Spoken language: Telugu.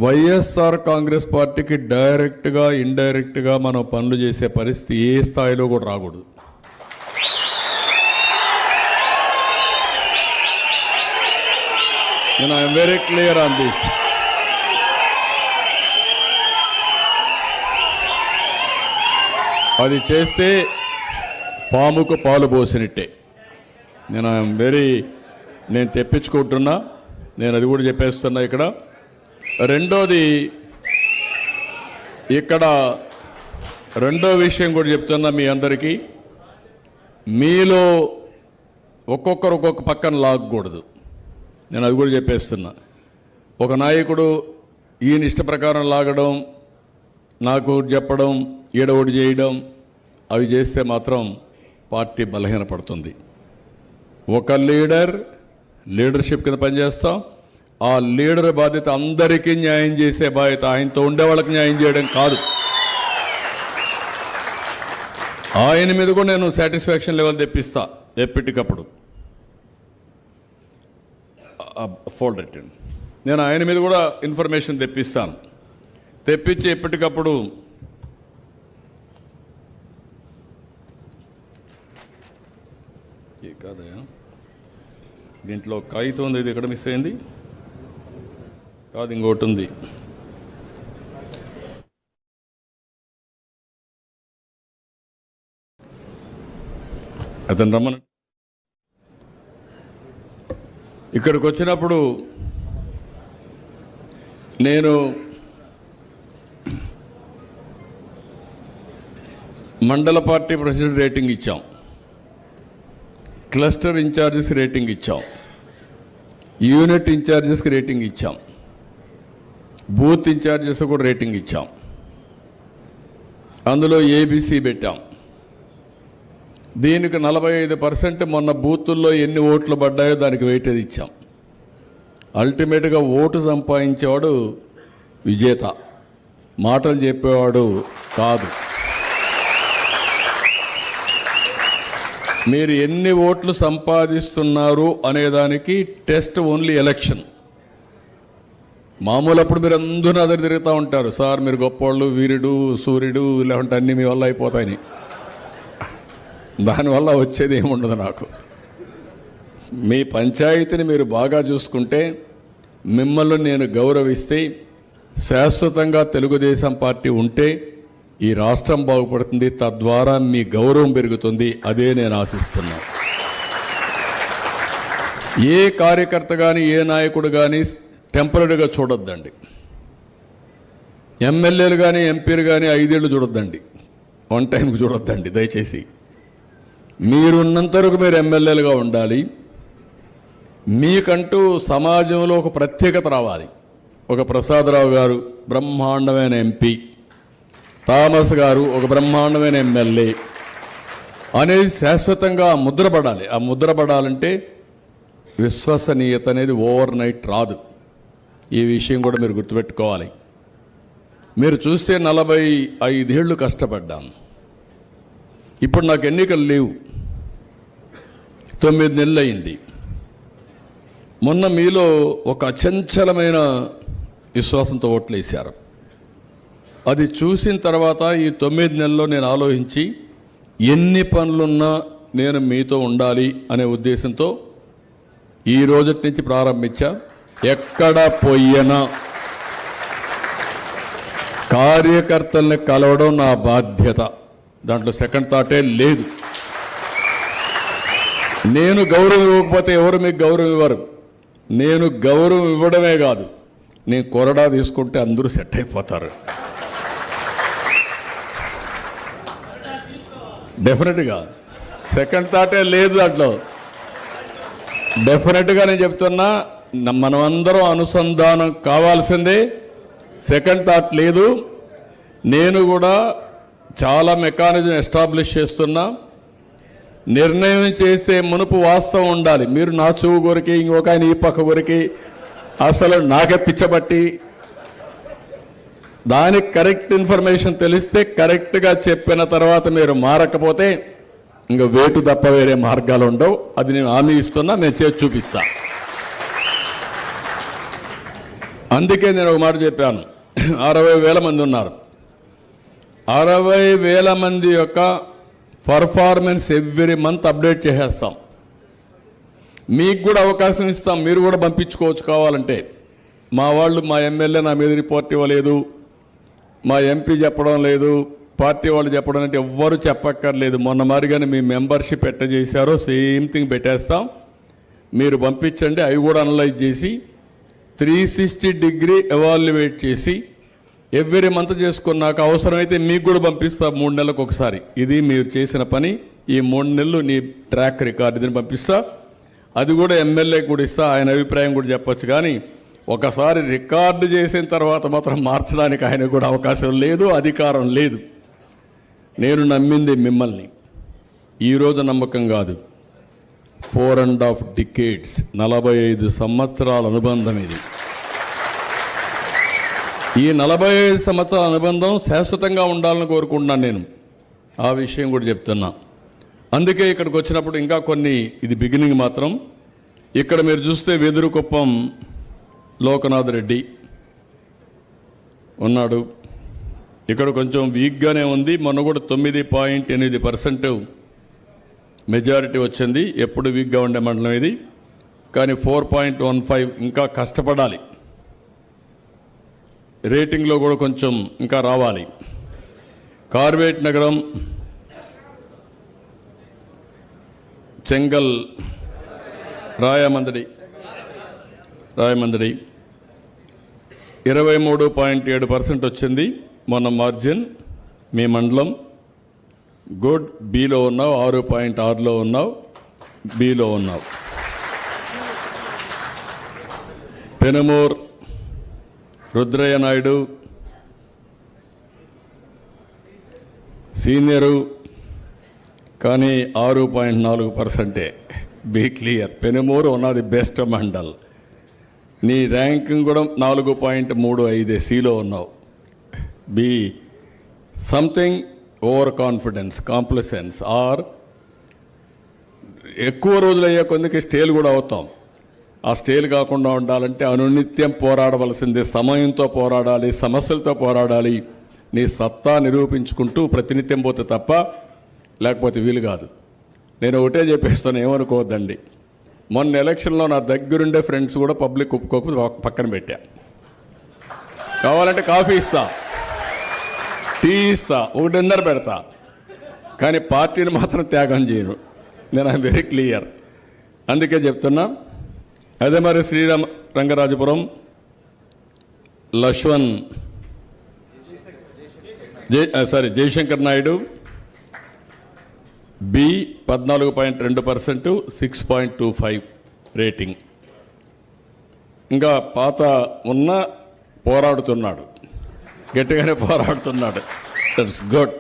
వైఎస్ఆర్ కాంగ్రెస్ పార్టీకి డైరెక్ట్గా ఇండైరెక్ట్గా మనం పనులు చేసే పరిస్థితి ఏ స్థాయిలో కూడా రాకూడదు. నేను I'm very clear on this. అది చేస్తే పాముకు పాలు పోసినట్టే. నేను తెప్పించుకుంటున్నా, నేను అది కూడా చెప్పేస్తున్నా. ఇక్కడ రెండోది, ఇక్కడ రెండో విషయం కూడా చెప్తున్నా మీ అందరికీ. మీలో ఒక్కొక్కరు ఒక్కొక్క పక్కన లాగకూడదు. నేను అది కూడా చెప్పేస్తున్నా. ఒక నాయకుడు ఈయన ఇష్ట ప్రకారం లాగడం, నాకు చెప్పడం, ఈడొకటి చేయడం, అవి చేస్తే మాత్రం పార్టీ బలహీనపడుతుంది. ఒక లీడర్షిప్ కింద పనిచేస్తాం. ఆ లీడర్ బాధ్యత అందరికీ న్యాయం చేసే బాధ్యత, ఆయనతో ఉండే వాళ్ళకి న్యాయం చేయడం కాదు. ఆయన మీద కూడా నేను సాటిస్ఫాక్షన్ లెవెల్ తెప్పిస్తా ఎప్పటికప్పుడు. ఫోల్డ్ పెట్టండి. నేను ఆయన మీద కూడా ఇన్ఫర్మేషన్ తెప్పిస్తాను. తెప్పించి ఎప్పటికప్పుడు కాదయా, దీంట్లో కాగితం ఉంది, ఇది ఎక్కడ మిస్ అయింది? కాదు, ఇంకోటి ఉంది. అతను రమ్మని ఇక్కడికి వచ్చినప్పుడు నేను మండల పార్టీ ప్రెసిడెంట్ రేటింగ్ ఇచ్చాం, క్లస్టర్ ఇన్ఛార్జెస్ రేటింగ్ ఇచ్చాం, యూనిట్ ఇన్ఛార్జెస్కి రేటింగ్ ఇచ్చాం, బూత్ ఇన్ఛార్జెస్ కూడా రేటింగ్ ఇచ్చాం. అందులో ఏబీసీ పెట్టాం. దీనికి 45% మొన్న బూతుల్లో ఎన్ని ఓట్లు పడ్డాయో దానికి వెయిటేజ్ ఇచ్చాం. అల్టిమేట్గా ఓటు సంపాదించేవాడు విజేత, మాటలు చెప్పేవాడు కాదు. మీరు ఎన్ని ఓట్లు సంపాదిస్తున్నారు అనేదానికి టెస్ట్ ఓన్లీ ఎలక్షన్. మామూలు అప్పుడు మీరు అందరూ అదరు తిరుగుతూ ఉంటారు, సార్ మీరు గొప్పోళ్ళు, వీరుడు, సూర్యుడు, లేకుంటే అన్నీ మీ వల్ల అయిపోతాయని. దానివల్ల వచ్చేది ఏముండదు. నాకు మీ పంచాయతీని మీరు బాగా చూసుకుంటే, మిమ్మల్ని నేను గౌరవిస్తే, శాశ్వతంగా తెలుగుదేశం పార్టీ ఉంటే ఈ రాష్ట్రం బాగుపడుతుంది, తద్వారా మీ గౌరవం పెరుగుతుంది. అదే నేను ఆశిస్తున్నాను. ఏ కార్యకర్త కానీ ఏ నాయకుడు కానీ టెంపరీగా చూడొద్దండి. ఎమ్మెల్యేలు కానీ ఎంపీలు కానీ 5 ఏళ్ళు చూడొద్దండి, 1 టైంకి చూడొద్దండి దయచేసి. మీరున్నంత వరకు మీరు ఎమ్మెల్యేలుగా ఉండాలి. మీకంటూ సమాజంలో ఒక ప్రత్యేకత రావాలి. ఒక ప్రసాదరావు గారు బ్రహ్మాండమైన ఎంపీ, థామస్ గారు ఒక బ్రహ్మాండమైన ఎమ్మెల్యే అనేది శాశ్వతంగా ముద్రపడాలి. ఆ ముద్రపడాలంటే విశ్వసనీయత అనేది ఓవర్ నైట్ రాదు. ఈ విషయం కూడా మీరు గుర్తుపెట్టుకోవాలి. మీరు చూస్తే 45 ఏళ్ళు కష్టపడ్డాను. ఇప్పుడు నాకు ఎన్నికలు లేవు, 9 నెలలు అయింది. మొన్న మీలో ఒక అచంచలమైన విశ్వాసంతో ఓట్లేశారు. అది చూసిన తర్వాత ఈ 9 నెలల్లో నేను ఆలోచించి, ఎన్ని పనులున్నా నేను మీతో ఉండాలి అనే ఉద్దేశంతో ఈ రోజటి నుంచి ప్రారంభించా. ఎక్కడ పోయినా కార్యకర్తల్ని కలవడం నా బాధ్యత, దాంట్లో సెకండ్ థాటే లేదు. నేను గౌరవం ఇవ్వకపోతే ఎవరు మీకు గౌరవం ఇవ్వరు. నేను గౌరవం ఇవ్వడమే కాదు, నేను కొరడా తీసుకుంటే అందరూ సెట్ అయిపోతారు. డెఫినెట్గా సెకండ్ థాటే లేదు దాంట్లో. డెఫినెట్గా నేను చెప్తున్నా, మనమందరం అనుసంధానం కావాల్సిందే. సెకండ్ థాట్ లేదు. నేను కూడా చాలా మెకానిజం ఎస్టాబ్లిష్ చేస్తున్నా. నిర్ణయం చేసే మునుపు వాస్తవం ఉండాలి. మీరు నా చెవు కొరికి, ఇంకొక ఆయన ఈ పక్క కొరికి, అసలు నాకే పిచ్చబట్టి, దానికి కరెక్ట్ ఇన్ఫర్మేషన్ తెలిస్తే కరెక్ట్గా చెప్పిన తర్వాత మీరు మారకపోతే ఇంకా వేటు తప్ప వేరే మార్గాలు ఉండవు. అది నేను హామీ ఇస్తున్నా, నేను చేసి చూపిస్తా. అందుకే నేను ఒక మాట చెప్పాను, 60,000 మంది ఉన్నారు. 60,000 మంది యొక్క పర్ఫార్మెన్స్ ఎవ్రీ మంత్ అప్డేట్ చేసేస్తాం. మీకు కూడా అవకాశం ఇస్తాం, మీరు కూడా పంపించుకోవచ్చు కావాలంటే. మా వాళ్ళు, మా ఎమ్మెల్యే నా మీద రిపోర్ట్ ఇవ్వలేదు, మా ఎంపీ చెప్పడం లేదు, పార్టీ వాళ్ళు చెప్పడం అంటే ఎవ్వరు చెప్పక్కర్లేదు. మొన్న మారిగానే మీ మెంబర్షిప్ ఎట్ట చేశారో సేమ్ థింగ్ పెట్టేస్తాం. మీరు పంపించండి, అవి కూడా అనలైజ్ చేసి 360 డిగ్రీ ఎవాల్యుయేట్ చేసి ఎవ్రీ మంత్ చేసుకున్నాక అవసరమైతే మీకు కూడా పంపిస్తా 3 నెలలకు ఒకసారి. ఇది మీరు చేసిన పని, ఈ 3 నెలలు నీ ట్రాక్ రికార్డు దీన్ని పంపిస్తా. అది కూడా ఎమ్మెల్యే కూడా ఇస్తా, ఆయన అభిప్రాయం కూడా చెప్పొచ్చు. కానీ ఒకసారి రికార్డు చేసిన తర్వాత మాత్రం మార్చడానికి ఆయన కూడా అవకాశం లేదు, అధికారం లేదు. నేను నమ్మింది మిమ్మల్ని, ఈరోజు నమ్మకం కాదు. 4.5 decades, 45 సంవత్సరాల అనుబంధం ఇది. ఈ 45 సంవత్సరాల అనుబంధం శాశ్వతంగా ఉండాలని కోరుకుంటున్నాను నేను. ఆ విషయం కూడా చెప్తున్నా. అందుకే ఇక్కడికి వచ్చినప్పుడు ఇంకా కొన్ని, ఇది బిగినింగ్ మాత్రం. ఇక్కడ మీరు చూస్తే వెదురుకుప్పం లోకనాథ్ రెడ్డి ఉన్నాడు. ఇక్కడ కొంచెం వీక్గానే ఉంది. మొన్న కూడా 9.8% మెజారిటీ వచ్చింది. ఎప్పుడు వీక్గా ఉండే మండలం ఇది. కానీ 4.15 ఇంకా కష్టపడాలి. రేటింగ్లో కూడా కొంచెం ఇంకా రావాలి. కార్వేట్ నగరం, చెంగల్, రాయమందడి 23.7% వచ్చింది మొన్న మార్జిన్. మీ మండలం గుడ్, బిలో ఉన్నావు. 6.6లో ఉన్నావు, బిలో ఉన్నావు. పెనుమూర్ రుద్రయ్య నాయుడు సీనియరు, కానీ 6.4%. బీ క్లియర్, పెనుమూరు ఉన్నది బెస్ట్ మండల్. నీ ర్యాంకింగ్ కూడా 4.35 సిలో ఉన్నావు. Be something over confidence, complacence, or ఎక్కువ రోజులు అయ్యే కొందికి స్టేల్ కూడా అవుతాం. ఆ స్టేల్ కాకుండా ఉండాలంటే అనునిత్యం పోరాడవలసిందే. సమయంతో పోరాడాలి, సమస్యలతో పోరాడాలి. నీ సత్తా నిరూపించుకుంటూ ప్రతినిత్యం పోతే తప్ప లేకపోతే వీలు కాదు. నేను ఒకటే చెప్పేస్తాను, ఏమనుకోవద్దండి. మొన్న ఎలక్షన్లో నా దగ్గరుండే ఫ్రెండ్స్ కూడా పబ్లిక్ ఒప్పుకోకపోతే పక్కన పెట్టా. కావాలంటే కాఫీ ఇస్తా, టీ ఇస్తా, ఒక డిన్నర్ పెడతా, కానీ పార్టీని మాత్రం త్యాగం చేయను. నేను ఐఎమ్ వెరీ క్లియర్. అందుకే చెప్తున్నా. అదే మరి శ్రీరామ రంగరాజపురం లక్ష్మణ్ జయశంకర్ నాయుడు బి 14.2%, 6.25 రేటింగ్. ఇంకా పాత ఉన్న పోరాడుతున్నాడు, గట్టిగానే పోరాడుతున్నాడు. That's good.